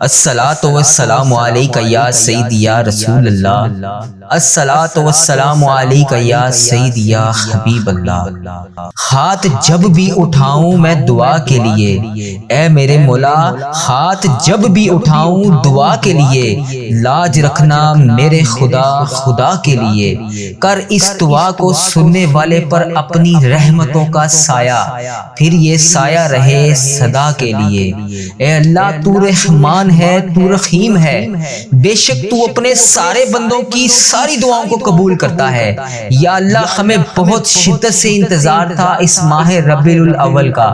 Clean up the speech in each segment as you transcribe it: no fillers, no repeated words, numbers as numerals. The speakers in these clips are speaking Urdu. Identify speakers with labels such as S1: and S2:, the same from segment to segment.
S1: الصلاۃ والسلام علیک یا سیدی یا رسول اللہ، الصلاۃ والسلام علیک یا سیدی یا حبیب اللہ۔ ہاتھ جب بھی اٹھاؤں میں دعا کے لیے، اے میرے مولا ہاتھ جب بھی اٹھاؤں دعا کے لیے، لاج رکھنا میرے خدا خدا کے لیے، کر اس دعا کو سننے والے پر اپنی رحمتوں کا سایہ، پھر یہ سایہ رہے صدا کے لیے۔ اے اللہ تو رحمان ہے، تو رحیم ہے، بے شک تو اپنے سارے بندوں کی ساری دعاؤں کو قبول کرتا ہے۔ یا اللہ ہمیں بہت شدت سے انتظار تھا اس ماہ ربیع الاول کا۔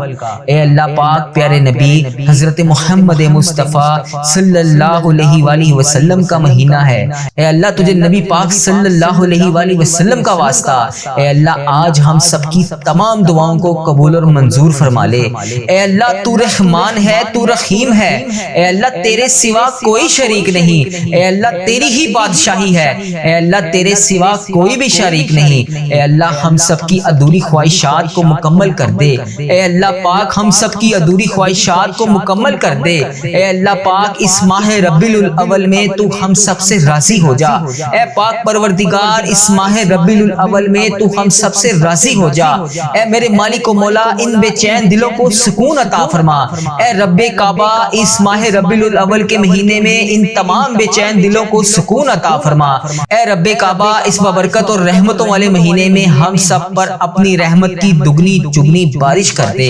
S1: اے اللہ پاک پیارے نبی حضرت محمد مصطفیٰ صلی اللہ علیہ وآلہ وسلم کا مہینہ ہے۔ اے اللہ تجھے نبی پاک صلی اللہ علیہ وآلہ وسلم کا واسطہ، اے اللہ آج ہم سب کی تمام دعاؤں کو قبول اور منظور فرما لے۔ اے اللہ تو رحمان ہے، تو رحیم ہے، اے اللہ تیرے سوا کوئی شریک نہیں، اے اللہ تیری ہی بادشاہی ہے، اے اللہ تیرے سوا کوئی بھی شریک نہیں۔ اے اللہ ہم سب کی ادھوری خواہشات کو مکمل کر دے، اے اللہ پاک ہم سب کی ادھوری خواہشات کو مکمل کر دے۔ اے اللہ پاک اس ماہ ربیع الاول میں تو ہم سب سے راضی ہو جا، اے پاک پروردگار اس ماہ ربیع الاول میں تو ہم سب سے راضی ہو جا۔ اے میرے مالک و مولا ان بے چین دلوں کو سکون عطا فرما۔ اے رب کعبہ اس ماہ ربیع الاول کے مہینے میں ان تمام بے چین دلوں کو سکون عطا فرما۔ اے رب کعبہ اس بابرکت اور رحمتوں والے مہینے میں ہم سب پر اپنی رحمت کی دگنی چگنی بارش کر دے۔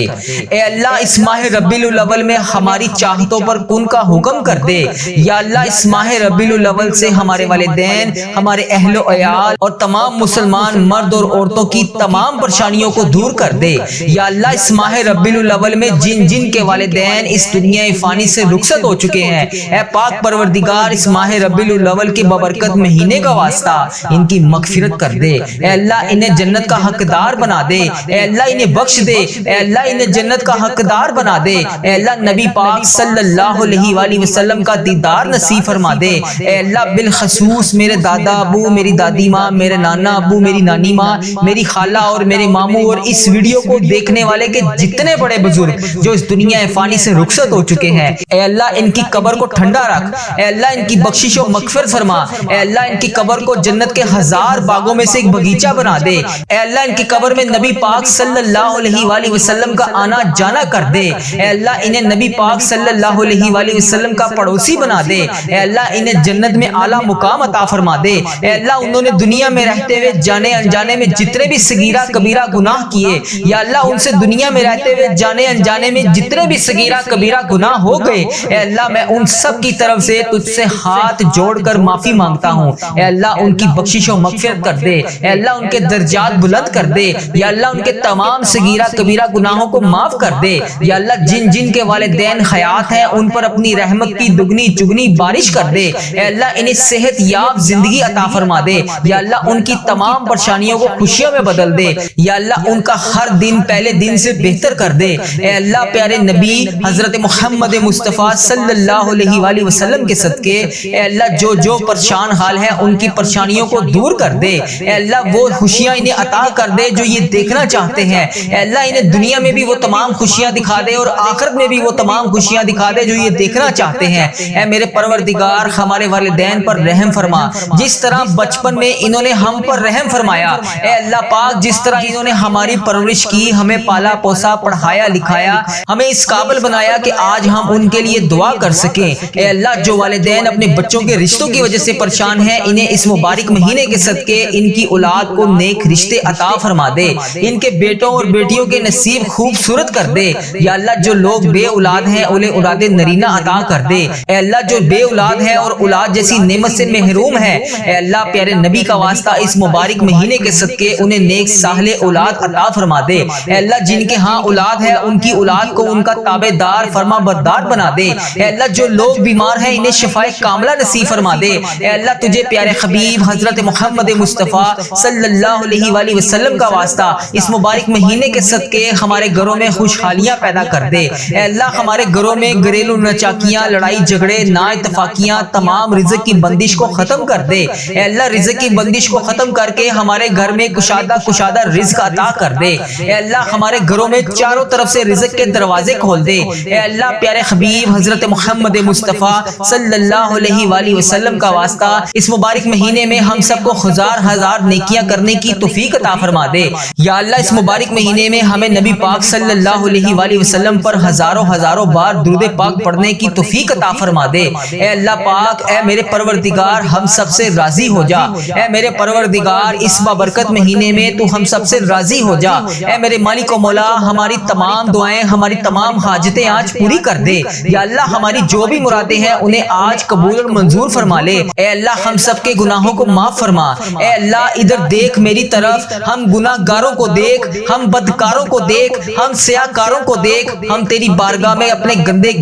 S1: اے اللہ اس ماہ ربیع الاول میں ہماری چاہتوں پر کن کا حکم کر دے۔ یا اللہ اس ماہ ربیع الاول سے ہمارے والدین، ہمارے اہل و عیال اور تمام مسلمان مرد اور عورتوں کی تمام پریشانیوں کو دور کر دے۔ یا اللہ اس ماہ ربیع الاول میں جن جن کے والدین اس دنیا فانی سے رخصت ہو چکے ہیں، اے پاک پروردگار اس ماہ ربیع الاول کے بابرکت مہینے کا واسطہ ان کی مغفرت کر دے۔ اے اللہ انہیں جنت کا حقدار بنا دے، اے اللہ انہیں بخش دے، اے اللہ انہیں جنت کا حقدار بنا دے۔ اے اللہ نبی پاک صلی اللہ علیہ وآلہ وسلم کا دیدار نصیب فرما دے۔ اے اللہ بالخصوص میرے دادا ابو، میری دادی ماں، میرے نانا ابو، میری نانی ماں، میری خالہ اور میرے ماموں اور اس ویڈیو کو دیکھنے والے کے جتنے بڑے بزرگ جو اس دنیا فانی سے رخصت ہو چکے ہیں، اے اللہ ان کی قبر کو ٹھنڈا رکھ، اے اللہ ان کی بخشش و مغفرت فرما، اے اللہ ان کی قبر کو جنت کے ہزار باغوں میں سے ایک باغیچہ بنا دے۔ اے اللہ ان کی قبر میں نبی پاک صلی اللہ علیہ وآلہ وسلم کا آنا جانا کر دے۔ اے اللہ انہیں نبی پاک صلی اللہ علیہ وآلہ وسلم کا پڑوسی بنا دے۔ اے اللہ انہیں جنت میں اعلیٰ مقام عطا فرما دے۔ اے اللہ انہوں نے دنیا میں رہتے ہوئے جانے انجانے میں جتنے بھی صغیرہ کبیرہ گناہ کیے، یا اللہ ان سے دنیا میں رہتے ہوئے جانے انجانے میں جتنے بھی صغیرہ کبیرہ گناہ ہو گئے، اے اللہ میں ان سب کی طرف سے تجھ سے ہاتھ جوڑ کر معافی مانگتا ہوں۔ اے اللہ ان کی بخشش و مغفرت کر دے، اے اللہ ان کے درجات بلند کر دے، یا اللہ ان کے تمام صغیرہ کبیرہ گناہوں کو معاف کر دے۔ یا اللہ جن جن کے والدین حیات ہیں ان پر اپنی رحمت کی دگنی چگنی بارش کر دے۔ اے اللہ انہیں صحت یاب زندگی عطا فرما دے۔ یا اللہ ان کی تمام پریشانیوں کو خوشیوں میں بدل دے۔ یا اللہ ان کا ہر دن پہلے دن سے بہتر کر دے۔ اے اللہ پیارے نبی حضرت محمد مصطفیٰ صلی اللہ علیہ وآلہ وسلم کے صدقے اے اللہ جو پریشان حال ہیں ان کی پریشانیوں کو دور کر دے۔ اے اللہ وہ خوشیاں انہیں عطا کر دے جو یہ دیکھنا چاہتے ہیں۔ اے اللہ انہیں دنیا میں بھی وہ تمام خوشیاں دکھا دے اور آخرت میں بھی وہ تمام خوشیاں دکھا دے جو یہ دیکھنا چاہتے ہیں۔ اے میرے پروردگار ہمارے والدین پر رحم فرما، جس طرح بچپن میں انہوں نے ہم پر رحم فرمایا۔ اے اللہ پاک جس طرح انہوں نے ہماری پرورش کی، ہمیں پالا پوسا، پڑھایا لکھایا، ہمیں اس قابل بنایا کہ آج ہم ان کے لیے دعا کر سکیں۔ اے اللہ جو والدین اپنے بچوں کے رشتوں کی وجہ سے پریشان ہیں، انہیں اس مبارک مہینے کے صدقے ان کی اولاد کو نیک رشتے عطا فرما دے، ان کے بیٹوں اور بیٹیوں کے نصیب خوبصورت کر دے۔ یا اللہ جو لوگ بے اولاد ہیں انہیں اولاد نرینہ عطا کر دے۔ اے اللہ جو بے اولاد ہیں اور اولاد جیسی نعمت سے محروم ہے، اے اللہ پیارے نبی کا واسطہ اس مبارک مہینے کے صدقے انہیں نیک صالح اولاد عطا فرما دے۔ اے اللہ جن کے ہاں اولاد ہے ان کی اولاد کو ان کا تابع دار فرما بردار بنا دے۔ اے اللہ جو لوگ بیمار ہیں انہیں شفائے کاملہ نصیب فرما دے۔ اے اللہ تجھے پیارے حبیب حضرت محمد مصطفیٰ صلی اللہ علیہ وآلہ وسلم کا واسطہ اس مبارک مہینے کے صدقے ہمارے گھروں میں خوشحالیاں پیدا کر دے۔ اے اللہ ہمارے گھروں میں گھریلو نچاکیاں، لڑائی جھگڑے، نا اتفاقیاں، تمام رزق کی بندش کو ختم کر دے۔ اے اللہ رزق کی بندش کو ختم کر کے ہمارے گھر میں کشادہ رزق عطا کر دے۔ اے اللہ ہمارے گھروں میں چاروں طرف سے رزق کے دروازے کھول دے۔ اے اللہ پیارے حبیب حضرت محمد محمد مصطفیٰ صلی اللہ علیہ وآلہ وسلم کا واسطہ اس مبارک مہینے میں ہم سب کو ہزار نیکیاں کرنے کی توفیق عطا فرما دے۔ یا اللہ اس مبارک مہینے میں ہمیں نبی پاک صلی اللہ علیہ وآلہ وسلم پر ہزاروں بار درود پاک پڑھنے کی توفیق عطا فرما دے۔ اے اللہ پاک، اے میرے پروردگار، ہم سب سے راضی ہو جا۔ اے میرے پروردگار، اس بابرکت مہینے میں تو ہم سب سے راضی ہو جا۔ اے میرے مالک و مولا، ہماری تمام دعائیں، ہماری تمام حاجتیں آج پوری کر دے۔ یا اللہ ہماری جو بھی مرادیں ہیں انہیں آج قبول اور منظور فرما لے۔ اے اللہ ہم سب کے گناہوں کو معاف فرما۔ اے اللہ ادھر دیکھ میری طرف، ہم گناہ گاروں کو دیکھ، ہم بدکاروں کو دیکھ، ہم سیاکاروں کو دیکھ، ہم تیری بارگاہ میں اپنے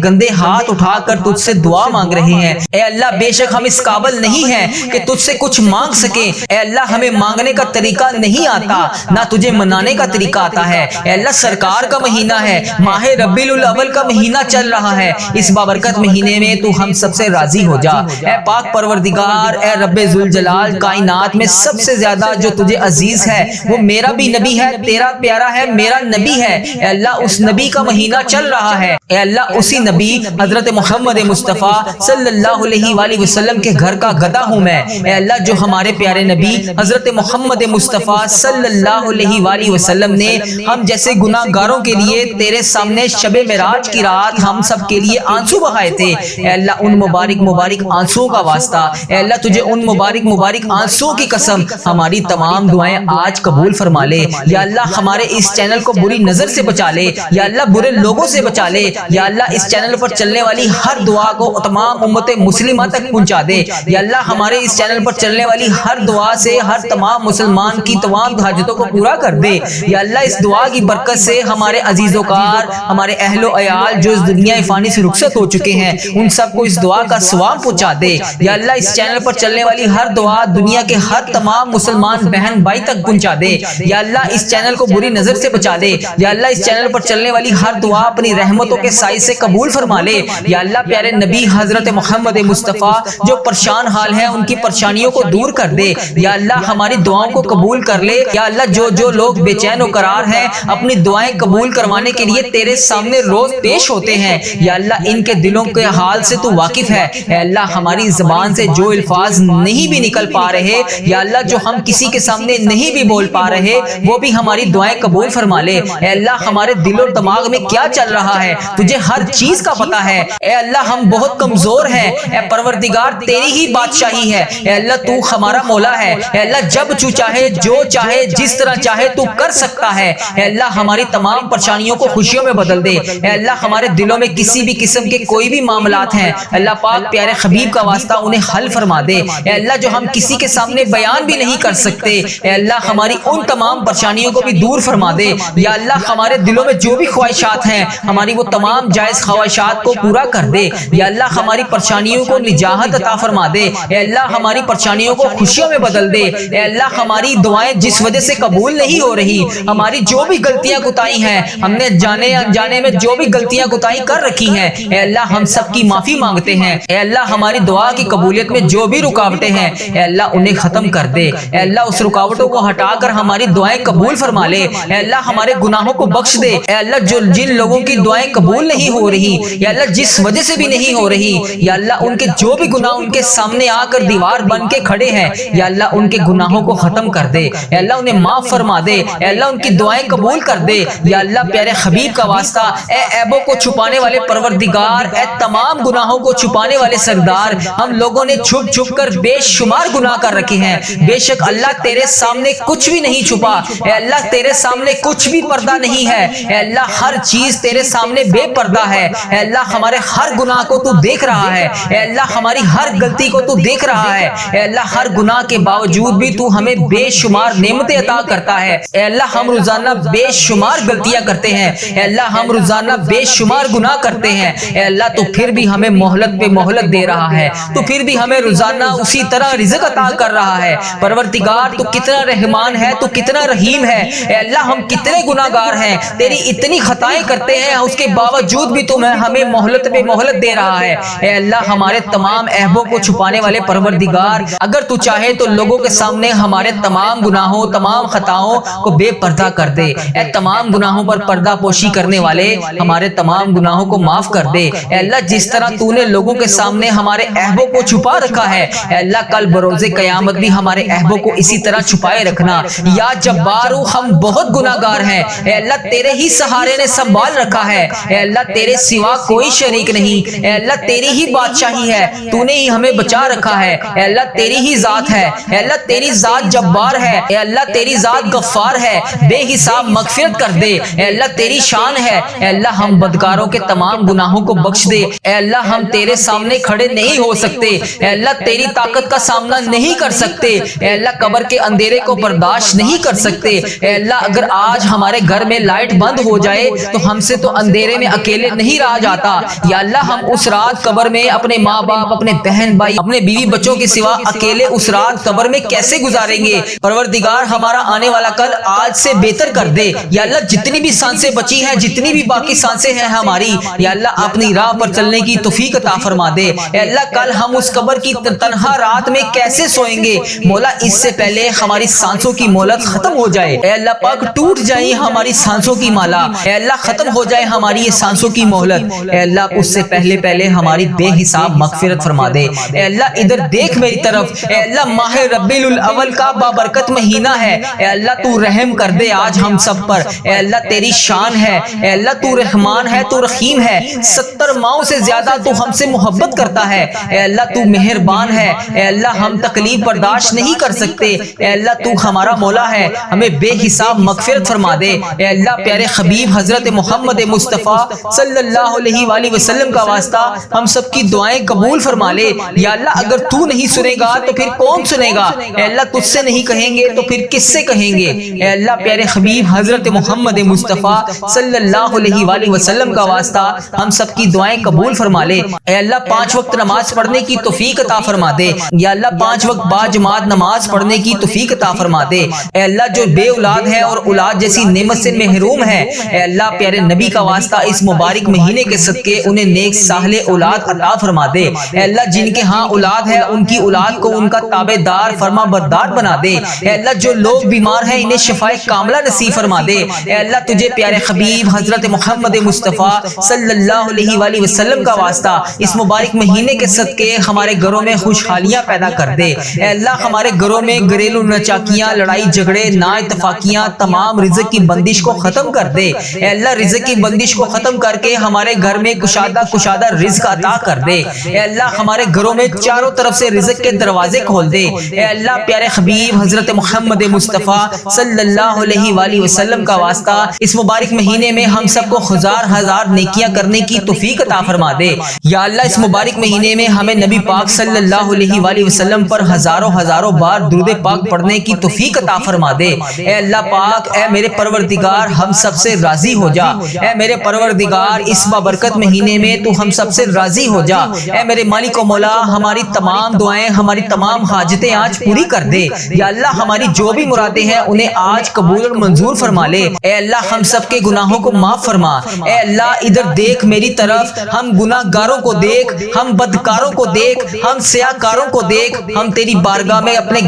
S1: گندے ہاتھ اٹھا کر تجھ سے دعا مانگ رہے ہیں۔ اے اللہ بے شک ہم اس قابل نہیں ہیں کہ تجھ سے کچھ مانگ سکیں۔ اے اللہ ہمیں مانگنے کا طریقہ نہیں آتا، نہ تجھے منانے کا طریقہ آتا ہے۔ اے اللہ سرکار کا مہینہ ہے، ماہ ربیع الاول کا مہینہ چل رہا ہے، اس بابرکت مہینے میں تو ہم سب سے راضی ہو جا۔ اے پاک پروردگار، اے رب ذوالجلال، کائنات میں سب سے زیادہ جو تجھے عزیز ہے وہ میرا بھی نبی ہے، تیرا پیارا ہے، میرا نبی ہے۔ اے اللہ اس نبی کا مہینہ چل رہا ہے، اے اللہ اسی نبی حضرت محمد مصطفیٰ صلی اللہ علیہ وآلہ وسلم کے گھر کا گدا ہوں میں۔ اے اللہ جو ہمارے پیارے نبی حضرت محمد مصطفیٰ صلی اللہ علیہ وآلہ وسلم نے ہم جیسے گناہ گاروں کے لیے تیرے سامنے شب معراج کی رات ہم سب کے لیے آنسو بہائے تھے، اے اللہ ان مبارک آنسوؤں کا واسطہ، اے اللہ تجھے ان مبارک آنسوؤں کی قسم ہماری تمام دعائیں آج قبول فرما لے۔ یا اللہ ہمارے اس چینل کو بری نظر سے بچا لے، یا اللہ برے لوگوں سے بچا لے، یا اللہ اس چینل پر چلنے والی ہر دعا کو تمام امت مسلمہ تک پہنچا دے۔ یا اللہ ہمارے اس چینل پر چلنے والی ہر دعا سے ہر تمام مسلمان کی تمام حاجتوں کو پورا کر دے۔ یا اللہ اس دعا کی برکت سے ہمارے عزیز و کار، ہمارے اہل و عیال جو اس دنیا فانی سے رخصت ہو چکے ہیں ان سب کو اس دعا کا ثواب پہنچا دے۔ یا اللہ اس چینل پر چلنے والی ہر دعا دنیا کے ہر تمام مسلمان بہن بھائی تک پہنچا دے۔ یا اللہ اس چینل کو بری نظر سے بچا دے۔ یا اللہ اس چینل پر چلنے والی ہر دعا اپنی رحمتوں کے سائے سے قبول فرما لے۔ یا اللہ پیارے نبی حضرت محمد مصطفیٰ جو پریشان حال ہیں ان کی پریشانیوں کو دور کر دے۔ یا اللہ ہماری دعاؤں کو قبول کر لے۔ یا اللہ جو لوگ بے چین و قرار ہیں اپنی دعائیں قبول کروانے کے لیے تیرے سامنے روز پیش ہوتے ہیں، یا اللہ ان کے دلوں کے حال سے تو واقف ہے۔ اے اللہ ہماری زبان سے جو الفاظ نہیں بھی نکل پا رہے، یا اللہ جو ہم کسی کے سامنے نہیں بھی بول پا رہے وہ بھی ہماری دعائیں قبول فرما لے۔ اے اللہ ہمارے دل و دماغ میں کیا چل رہا ہے تجھے ہر چیز کا پتہ ہے۔ اے اللہ ہم بہت کمزور ہیں، اے پروردگار تیری ہی بادشاہی ہے، اے اللہ تو ہمارا مولا ہے۔ اے اللہ جب تو چاہے جو چاہے جس طرح چاہے تو کر سکتا ہے۔ اے اللہ ہماری تمام پریشانیوں کو خوشیوں میں بدل دے۔ اے اللہ ہمارے دلوں میں کسی بھی قسم کے کوئی بھی معاملات ہیں اللہ پاک پیارے حبیب کا واسطہ انہیں حل فرما دے۔ اے اللہ جو ہم کسی کے سامنے بیان بھی نہیں کر سکتے، اے اللہ ہماری ان تمام پریشانیوں کو بھی دور فرما دے۔ یا اللہ ہمارے دلوں میں جو بھی خواہشات ہیں ہماری وہ تمام جائز خواہشات کو پورا کر دے۔ یا اللہ ہماری پریشانیوں کو نجات عطا فرما دے۔ اے اللہ ہماری پریشانیوں کو خوشیوں میں بدل دے۔ اے اللہ ہماری دعائیں جس وجہ سے قبول نہیں ہو رہی، ہماری جو بھی غلطیاں کوتاہی ہیں، ہم نے جانے انجانے میں جو بھی غلطیاں کوتاہی کر رکھی ہیں، اے اللہ ہم سب کی معافی مانگتے ہیں۔ اے اللہ ہماری دعا کی قبولیت میں جو بھی رکاوٹیں ہیں اے اللہ انہیں ختم کر دے۔ اے اللہ اس رکاوٹوں کو ہٹا کر ہماری دعائیں قبول فرما لے۔ اے اللہ ہمارے گناہوں کو بخش دے۔ اے اللہ جن لوگوں کی دعائیں قبول نہیں ہو رہی، یا اللہ جس وجہ سے بھی نہیں ہو رہی، یا اللہ ان کے جو بھی گناہ ان کے سامنے آ کر دیوار بن کے کھڑے ہیں، یا اللہ ان کے گناہوں کو ختم کر دے۔ اے اللہ انہیں معاف فرما دے۔ اے اللہ ان کی دعائیں قبول کر دے۔ یا اللہ پیارے حبیب کا واسطہ، اے عیبوں کو چھپانے والے پروردگار، اے تمام گناہوں کو چھپانے والے سردار، ہم لوگوں نے چھپ چھپ کر بے شمار گناہ کر رکھے ہیں۔ بے شک اللہ تیرے سامنے کچھ بھی نہیں چھپا، اے اللہ تیرے سامنے کچھ بھی پردہ نہیں ہے۔ اے اللہ ہر چیز تیرے سامنے بے پردہ ہے۔ اے اللہ ہمارے ہر گناہ کو تو دیکھ رہا ہے۔ اے اللہ ہماری ہر غلطی کو تو دیکھ رہا ہے۔ اے اللہ ہر گناہ کے باوجود بھی تو ہمیں بے شمار نعمتیں عطا کرتا ہے۔ اے اللہ ہم روزانہ بے شمار غلطیاں کرتے ہیں، اے اللہ ہم روزانہ بے شمار گناہ کرتے ہیں، اے اللہ تو پھر بھی ہمیں مہلت پہ مہلت دے رہا ہے، تو پھر بھی ہمیں روزانہ اسی طرح رزق عطا کر رہا ہے۔ پروردگار تو کتنا رحمان ہے، تو کتنا رحیم ہے۔ اے اللہ ہم کتنے گناہ گار ہیں، تیری اتنی خطائیں کرتے ہیں، اس کے باوجود باوجود بھی تو ہمیں مہلت پہ مہلت دے رہا ہے۔ اے اللہ ہمارے تمام عیبوں کو چھپانے والے پروردگار، اگر تو چاہے تو لوگوں کے سامنے ہمارے تمام گناہوں تمام خطاؤں کو بے پردہ کر دے۔ اے تمام گناہوں پر پردہ پوشی کرنے والے ہمارے تمام گناہوں کو معاف کر دے۔ اے اللہ جس طرح تو نے لوگوں کے سامنے ہمارے عیبوں کو چھپا رکھا ہے، اے اللہ کل بروز قیامت بھی ہمارے عیبوں کو اسی طرح چھپائے رکھنا۔ یا جبارو ہم بہت گناہگار ہیں، اے اللہ تیرے ہی سہارے نے سنبھال رکھا ہے۔ اے اللہ تیرے سوا کوئی شریک نہیں، اے اللہ تیری ہی بادشاہی ہے، تو نے ہی ہمیں بچا رکھا ہے۔ اے اللہ تیری ہی ذات ہے، اے اللہ تیری ذات جبار ہے، اے اللہ تیری ذات غفار ہے، بے حساب مغفرت کر دے۔ اے اللہ تیری شان ہے، اے اللہ ہم بدکاروں کے تمام گناہوں کو بخش دے۔ اے اللہ ہم تیرے سامنے کھڑے نہیں ہو سکتے، اے اللہ تیری طاقت کا سامنا نہیں کر سکتے، اے اللہ قبر کے اندھیرے کو برداشت نہیں کر سکتے۔ اے اللہ اگر آج ہمارے گھر میں لائٹ بند ہو جائے تو ہم سے تو اندھیرے میں اکیلے نہیں رہا جاتا۔ یا اللہ ہم اس رات قبر میں اپنے ماں باپ اپنے بہن بھائی اپنے بیوی بچوں کے سوا اکیلے اس رات قبر میں کیسے گزاریں گے؟ پروردگار ہمارا آنے والا کل آج سے بہتر کر دے۔ یا اللہ جتنی بھی سانسیں بچی ہیں جتنی بھی باقی سانسیں ہیں ہماری، یا اللہ اپنی راہ پر چلنے کی توفیق عطا فرما دے۔ اے اللہ کل ہم اس قبر کی تنہا رات میں کیسے سوئیں گے؟ مولا اس سے پہلے ہماری سانسوں کی مہلت ختم ہو جائے۔ اے اللہ پاک ٹوٹ جائے ہماری سانسوں کی مالا، اے اللہ ختم ہو جائے ہماری یہ سانسوں کی مہلت۔ اے اللہ اس سے پہلے ہماری بے حساب مغفرت فرما دے۔ اے اللہ ادھر دیکھ میری طرف، اے اللہ ماہ ربیع الاول کا بابرکت مہینہ ہے، اے اللہ تو رحم کر دے آج ہم سب پر۔ اے اللہ تیری شان ہے، اے اللہ تو رحمان ہے تو رحیم ہے، 70 ماؤں سے زیادہ تو ہم سے محبت کرتا ہے۔ اے اللہ تو مہربان ہے، اے اللہ ہم تکلیف برداشت نہیں کر سکتے، اے اللہ تو ہمارا مولا ہے، ہمیں بے حساب مغفرت فرما دے۔ اے اللہ پیارے حبیب حضرت محمد مصطفیٰ صلی اللہ علیہ وآلہ وسلم کا واسطہ ہم سب کی دعائیں قبول فرما لے۔ یا اللہ اگر تو نہیں سنے گا تو پھر کون سنے گا؟ اے اللہ تجھ سے نہیں کہیں گے تو پھر کس سے کہیں گے؟ اے اللہ پیارے حبیب حضرت محمد مصطفیٰ صلی اللہ علیہ وآلہ وسلم کا واسطہ ہم سب کی دعائیں قبول فرما لے۔ اے اللہ 5 وقت نماز پڑھنے کی توفیق عطا فرما دے۔ یا اللہ 5 وقت با جماعت نماز پڑھنے کی توفیق عطا فرما دے۔ اے اللہ جو بے اولاد ہے اور اولاد جیسی نعمت سے محروم ہے، اے اللہ پیارے نبی کا واسطہ اس مبارک مہینے کے صدقے انہیں نیک صالح اولاد عطا فرما دے۔ اے اللہ جن کے ہاں اولاد ہے ان کی اولاد کو ان کا تابع دار فرما بردار بنا دے۔ اے اللہ جو لوگ بیمار ہیں انہیں شفائے کاملہ نصیب فرما دے۔ اے اللہ تجھے پیارے حبیب حضرت محمد مصطفیٰ صلی اللہ علیہ وآلہ وسلم کا واسطہ اس مبارک مہینے کے صدقے ہمارے گھروں میں خوشحالیاں پیدا کر دے۔ اے اللہ ہمارے گھروں میں گھریلو نچاکیاں لڑائی جھگڑے نا اتفاقیاں تمام رزق کی بندش کو ختم کر دے۔ اے اللہ رزق کی بندش کو ختم کر کے ہمارے گھر میں کشادہ رزق عطا کر دے۔ اے اللہ ہمارے گھروں میں چاروں طرف سے رزق کے دروازے کھول دے۔ اے اللہ پیارے حبیب حضرت محمد مصطفیٰ صلی اللہ علیہ وآلہ وسلم کا واسطہ اس مبارک مہینے میں ہم سب کو ہزار نیکیاں کرنے کی توفیق عطا فرما دے۔ یا اللہ اس مبارک مہینے میں ہمیں نبی پاک صلی اللہ علیہ وآلہ وسلم پر ہزاروں بار درود پاک پڑھنے کی توفیق عطا فرما دے۔ اے اللہ پاک اے میرے پروردگار ہم سب سے راضی ہو جا۔ اے میرے پروردگار اس بابرکت مہینے میں تو ہم سب سے راضی ہو جا۔ اے میرے مالک و مولا ہماری تمام دعائیں ہماری تمام حاجتیں آج پوری کر دے۔ یا اللہ ہماری جو بھی مرادیں ہیں انہیں آج قبول اور منظور فرما لے۔ اے اللہ ہم سب کے گناہوں کو معاف فرما۔ اے اللہ ادھر دیکھ میری طرف، ہم گناہگاروں کو دیکھ، ہم بدکاروں کو دیکھ، ہم سیاکاروں کو دیکھ، ہم تیری بارگاہ میں اپنے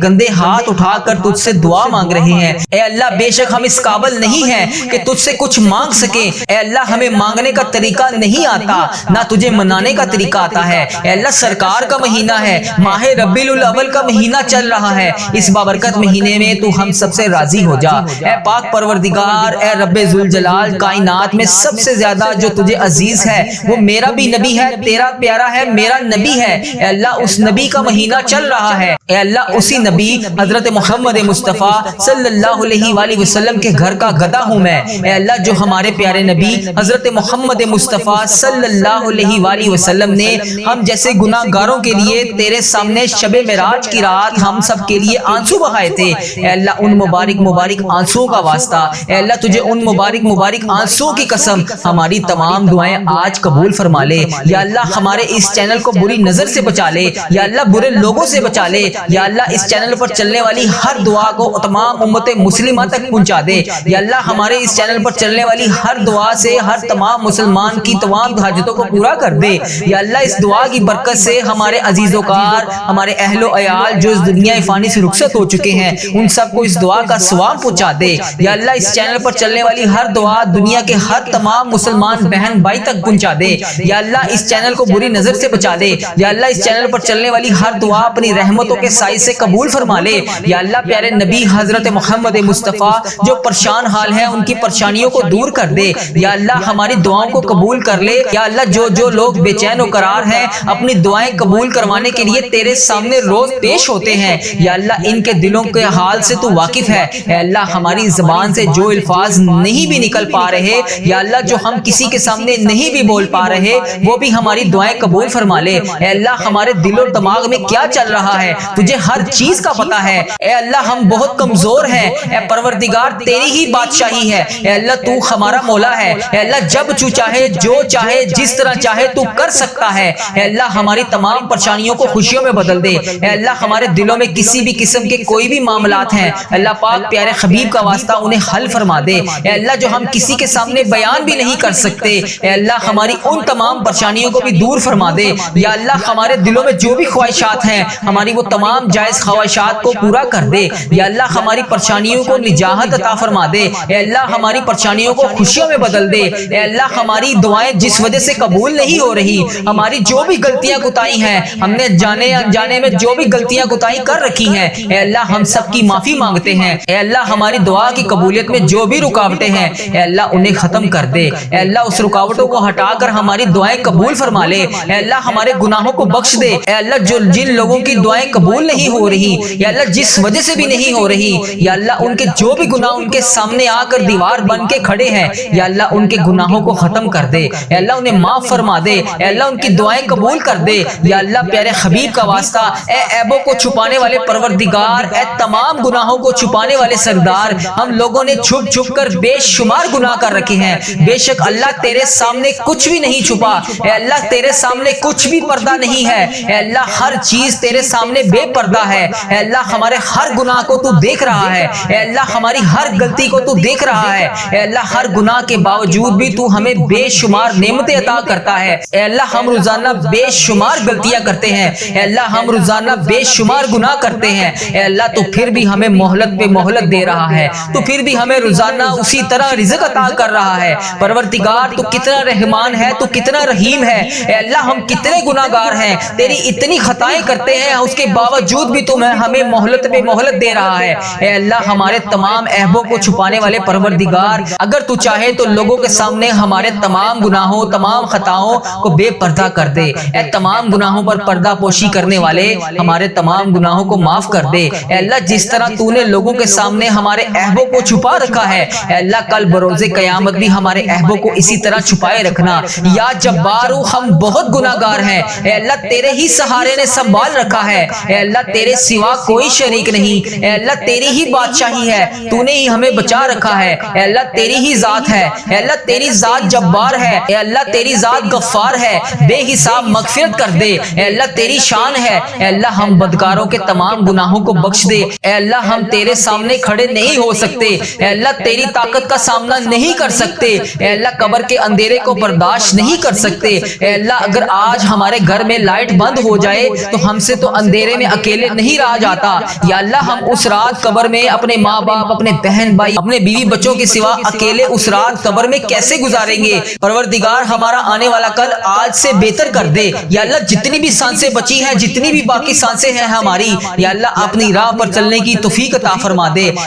S1: گندے ہاتھ اٹھا کر تجھ سے دعا مانگ رہے ہیں۔ اے اللہ بے شک ہم اس قابل نہیں ہیں کہ تجھ سے کچھ مانگ سکیں۔ اے اللہ ہمیں مانگنے کا طریقہ نہیں آتا، نہ تجھے منانے کا طریقہ آتا ہے۔ اے اللہ سرکار کا مہینہ ہے، ماہ ربیع الاول کا مہینہ چل رہا ہے، اس بابرکت مہینے میں تو ہم سب سے راضی ہو جا۔ اے پاک پروردگار اے رب ذوالجلال کائنات میں سب سے زیادہ جو تجھے عزیز ہے وہ میرا بھی نبی ہے، تیرا پیارا ہے، میرا نبی ہے۔ اے اللہ اس نبی کا مہینہ چل رہا ہے، اے اللہ اسی نبی حضرت محمد مصطفیٰ صلی اللہ علیہ وآلہ وسلم کے گھر کا گدھا ہوں میں۔ اے اللہ جو ہمارے پیارے نبی حضرت محمد مصطفیٰ صلی اللہ علیہ وآلہ وسلم نے ہم جیسے گناہگاروں کے لیے تیرے سامنے شب معراج کی رات ہم سب کے لیے آنسو بہائے تھے، اے اللہ ان مبارک آنسوؤں کا واسطہ، اے اللہ تجھے ان مبارک آنسوؤں کی قسم ہماری تمام دعائیں آج قبول فرما لے۔ یا اللہ ہمارے اس چینل کو بری نظر سے بچا لے، یا اللہ برے لوگوں سے بچا لے، یا اللہ اس چینل پر چلنے والی ہر دعا کو تمام امت مسلمہ تک پہنچا دے۔ یا اللہ ہمارے اس چینل پر چلنے والی ہر دعا سے ہر تمام مسلمان کی تمام حاجتوں کو پورا کر دے۔ یا اللہ اس دعا کی برکت سے ہمارے عزیز و کار، ہمارے اہل و عیال جو اس دنیا فانی سے رخصت ہو چکے ہیں، ان سب کو اس دعا کا ثواب پہنچا دے۔ یا اللہ اس چینل پر چلنے والی ہر دعا دنیا کے ہر تمام مسلمان بہن بھائی تک پہنچا دے۔ یا اللہ اس چینل کو بری نظر سے بچا دے۔ یا اللہ اس چینل پر چلنے والی ہر دعا اپنی رحمتوں کے سائے سے قبول فرما لے۔ یا اللہ پیارے نبی حضرت محمد مصطفیٰ جو پریشان حال ہیں ان کی پریشانیوں کو دور کر دے۔ یا اللہ ہماری دعاؤں کو قبول کر لے۔ یا اللہ جو لوگ بے چین و قرار ہیں اپنی دعائیں قبول کروانے کے لیے تیرے سامنے روز پیش ہوتے ہیں، یا اللہ ان کے دلوں کے حال سے تو واقف ہے۔ اے اللہ ہماری زبان سے جو الفاظ نہیں بھی نکل پا رہے، یا اللہ جو ہم کسی کے سامنے نہیں بھی بول پا رہے، وہ بھی ہماری دعائیں قبول فرما لے۔ اے اللہ ہمارے دل و دماغ میں کیا چل رہا ہے تجھے ہر چیز کا پتہ ہے۔ اے اللہ ہم بہت کمزور ہیں، اے پروردگار تیری ہی بادشاہی ہے۔ اے اللہ تو ہمارا مولا ہے۔ اے اللہ جب تو چاہے، جو چاہے، جس طرح چاہے تو کر سکتا ہے۔ اے اللہ ہماری تمام پریشانیوں کو خوشیوں میں بدل دے۔ اے اللہ ہمارے دلوں میں کسی بھی قسم کے کوئی بھی معاملات ہیں، اللہ پاک پیارے حبیب کا واسطہ انہیں حل فرما دے۔ اے اللہ جو ہم کسی کے سامنے بیان بھی نہیں کر سکتے، اے اللہ ہماری ان تمام پریشانیوں کو بھی دور فرما دے۔ یا اللہ ہمارے دلوں میں جو بھی خواہشات ہیں ہماری وہ تمام جائز خواہشات کو پورا کر دے۔ یا اللہ ہماری پریشانیوں کو نجات عطا فرما دے۔ اے اللہ ہماری پریشانیوں کو خوشیوں میں بدل دے۔ اے اللہ ہماری دعائیں جس وجہ سے قبول نہیں ہو رہی، ہماری جو بھی غلطیاں کوتاہی ہیں، ہم نے جانے انجانے میں جو بھی غلطیاں کوتاہی کر رکھی ہیں، اے اللہ ہم سب کی معافی مانگتے ہیں۔ اے اللہ ہماری دعا کی قبولیت میں جو بھی رکاوٹیں ہیں اے اللہ انہیں ختم کر دے۔ اے اللہ اس رکاوٹوں کو ہٹا کر ہماری دعائیں قبول فرما لے۔ اے اللہ ہمارے گناہوں کو بخش دے۔ اے اللہ جن لوگوں کی دعائیں قبول نہیں ہو رہی، یا اللہ جس وجہ سے بھی نہیں ہو رہی، یا اللہ ان کے جو بھی گناہ ان کے سامنے آ کر دیوار بن کے کھڑے ہیں، یا اللہ ان کے گناہوں کو ختم کر دے۔ اے اللہ انہیں معاف فرما دے۔ اے اللہ ان کی دعائیں قبول کر دے۔ یا اللہ پیارے حبیب کا واسطہ اے عیبوں کو چھپانے والے پروردگار، اے تمام گناہوں کو چھپانے والے سردار، ہم لوگوں نے چھپ چھپ کر بے شمار گناہ کر رکھے ہیں۔ بے شک اللہ تیرے سامنے کچھ بھی نہیں چھپا، اے اللہ تیرے سامنے کچھ بھی پردہ نہیں ہے۔ اے اللہ ہر چیز تیرے سامنے بے پردہ ہے۔ اے اللہ ہمارے ہر گناہ کو تو دیکھ رہا ہے۔ اے اللہ ہماری ہر غلطی کو تو دیکھ رہا ہے۔ اے اللہ ہر گناہ کے باوجود بھی تو ہمیں بے شمار نعمتیں عطا کرتا ہے۔ اے اللہ ہم روزانہ بے شمار غلطیاں کرتے ہیں، اے اللہ ہم روزانہ بے شمار گناہ کرتے ہیں، اے اللہ تو پھر بھی ہمیں مہلت پہ مہلت دے رہا ہے، تو پھر بھی ہمیں روزانہ اسی طرح رزق عطا کر رہا ہے۔ پروردگار تو کتنا رحمان ہے، تو کتنا رحیم ہے۔ اے اللہ ہم کتنے گناہ گار ہیں، تیری اتنی خطائیں کرتے ہیں، اس کے باوجود بھی تو ہمیں مہلت پہ مہلت دے رہا ہے۔ اے اللہ ہمارے تمام عیبوں کو چھپانے والے پروردگار، اگر تو چاہے تو لوگوں کے سامنے ہمارے تمام گناہوں، تمام خطاؤں کو بے پردہ کر دے۔ اے تمام گناہوں پر پردہ پوشی کرنے والے ہمارے تمام گناہوں کو معاف کر دے۔ اے اللہ جس طرح تو نے لوگوں کے سامنے ہمارے عیبوں کو چھپا رکھا ہے، اے اللہ کل بروز قیامت بھی ہمارے عیبوں کو اسی طرح چھپائے رکھنا۔ یا جبارو ہم بہت گناہ گار ہیں، اے اللہ تیرے ہی سہارے نے سنبھال رکھا ہے، اے اللہ تیرے سوا کوئی شریک نہیں، اے اللہ تیری ہی بادشاہی ہے، تو نے ہی ہمیں بچا رکھا ہے۔ اے اللہ تیری ہی ذات ہے، اے اللہ تیری ذات جبار ہے، اے اللہ تیری ذات غفار ہے، بے حساب مغفرت کر دے۔ اے اللہ تیری شان ہے، اے اللہ ہم بدکاروں کے تمام گناہوں کو بخش دے۔ اے اللہ ہم تیرے سامنے کھڑے نہیں ہو سکتے، اے اللہ تیری طاقت کا سامنا نہیں کر سکتے، اے اللہ قبر کے اندھیرے کو برداشت نہیں کر سکتے۔ اے اللہ اگر آج ہمارے گھر میں لائٹ بند ہو جائے تو ہم سے تو اندھیرے میں اکیلے نہیں رہا جاتا، یا اللہ ہم اس رات قبر میں اپنے ماں باپ، اپنے بہن بھائی، اپنے بیوی بچوں کے سوا اکیلے اس رات قبر میں کیسے گزاریں گے؟ پروردگار ہمارا آنے والا کل آج سے بہتر کر دے۔ یا اللہ جتنی بھی سانسیں بچی ہیں، جتنی بھی باقی سانسیں ہیں ہماری، یا اللہ اپنی راہ پر چلنے کی توفیق عطا فرما دے۔